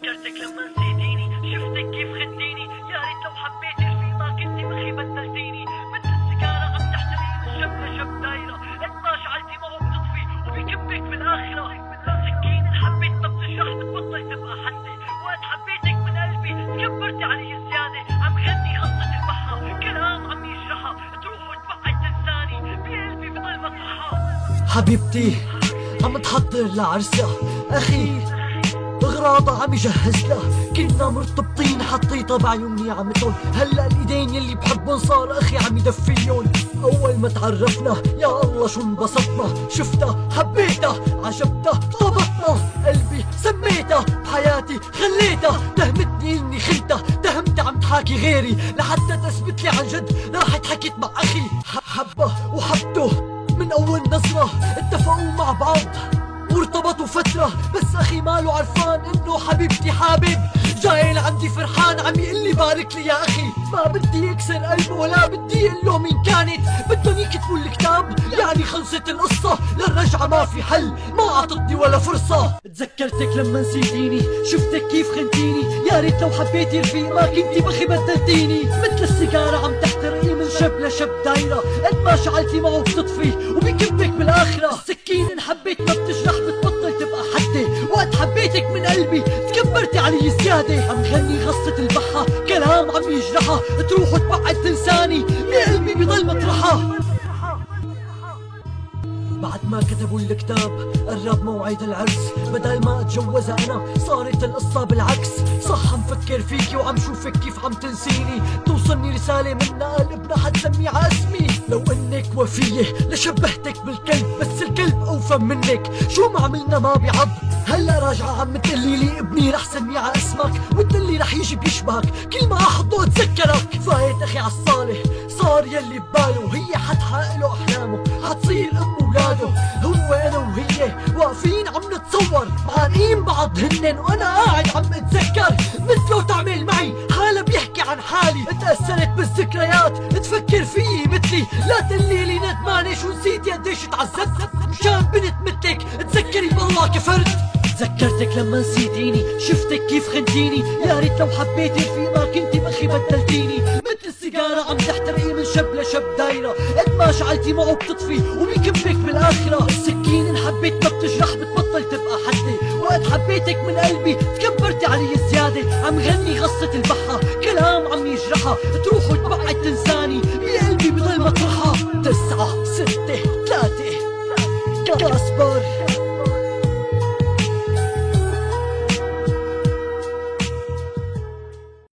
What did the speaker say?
تذكرتك لما نسيتيني، شفتك كيف خدتيني، يا ريت لو حبيتي رفيقة كنتي مخي بدلتيني. مثل السيجارة عم تحترقي من شب لشب دايرة، قد ما شعلتي ما هو بتطفي وبيكبك بالآخرة. سكين حبيت ما بتجرح بتبطل تبقى حدي، وقت حبيتك من قلبي تكبرتي علي زيادة. عم غني قصة البحة كلام عم يجرحها، تروح وتبعد تنساني بقلبي بضل مطرحها. حبيبتي عم تحضر لعرسها، أخي اغراضها عم يجهز لها، كنا مرتبطين حطيتها بعيوني عم تقول. هلا الايدين يلي بحبن صار اخي عم يدفيون. اول ما تعرفنا يا الله شو انبسطنا، شفتها حبيتها عجبتها ارتبطنا. قلبي سميتها بحياتي خليتها، تهمتني اني خنتها، تهمتها عم تحاكي غيري لحتى تثبت لي عن جد. راحت حكيت مع اخي حبه وحبته من اول نظره، اتفقوا مع بعض وارتبطوا فترة. بس اخي ماله عرفان انه حبيبتي حابب، جاي لعندي فرحان عم يقلي بارك لي يا اخي. ما بدي يكسر قلبه ولا بدي يقله مين كانت، بدهم يكتبوا الكتاب يعني خلصت القصة. للرجعة ما في حل، ما اعطتني ولا فرصة. تذكرتك لما نسيتيني، شفتك كيف خنتيني، يا ريت لو حبيتي رفيق ما كنتي بخي بدلتيني. مثل السيجارة عم تحترقي من شب لشب دايرة، قد ما شعلتي معه بتطفي وبكبك بالاخرة. السكين ان حبيت ما بتجرح بتبطل تبقى حدي، وقت حبيتك من قلبي تكبرتي علي زيادة. عم غني غصة البحة كلام عم يجرحها، تروح وتبعد تنساني بقلبي بضل مطرحها. بعد ما كتبوا الكتاب قرب موعد العرس، بدل ما اتجوزها انا صارت القصة بالعكس. صح عم فكر فيكي وعم شوفك كيف عم تنسيني، توصلني رسالة منا قلبنا حتسميها اسمي. لو انك وفية لشبهتك بالكلب، بس الكلب اوفى منك، شو ما عملنا ما بيعض. هلا راجعة عم تقلي لي ابني رح سميه اسمك، وتقلي رح يجي بيشبهك، كل ما احضه اتذكرك. فايت اخي عالصالح صار يلي بباله، وهي حتحقق له احلامه، حتصير ام اولاده. هو انا وهي واقفين عم نتصور معانقين بعض هنن، وانا قاعد عم اتذكر مثله تعمل معي حالة بيحكي عن حالي. اتأثرت بالذكريات تفكر فيي مثلي، لا تقلي لي ندمانة شو نسيتي قديش تعذبت مشان بنت مثلك، تذكري بالله كفرت. تذكرتك لما نسيتيني، شفتك كيف خنتيني، يا ريت لو حبيتي رفيق ما كنتي بخي بدلتيني. مثل السيجارة عم تحترقي من شب لشب دايرة، قد ما شعلتي معه بتطفي وبيكبك بالاخرة. السكين ان حبيت ما بتجرح بتبطل تبقى حدي، وقت حبيتك من قلبي تكبرتي علي زيادة. عم غني غصة البحة كلام عم يجرحها، تروح وتبعد تنساني بقلبي بضل مطرحها. 9 6 3 كاسبر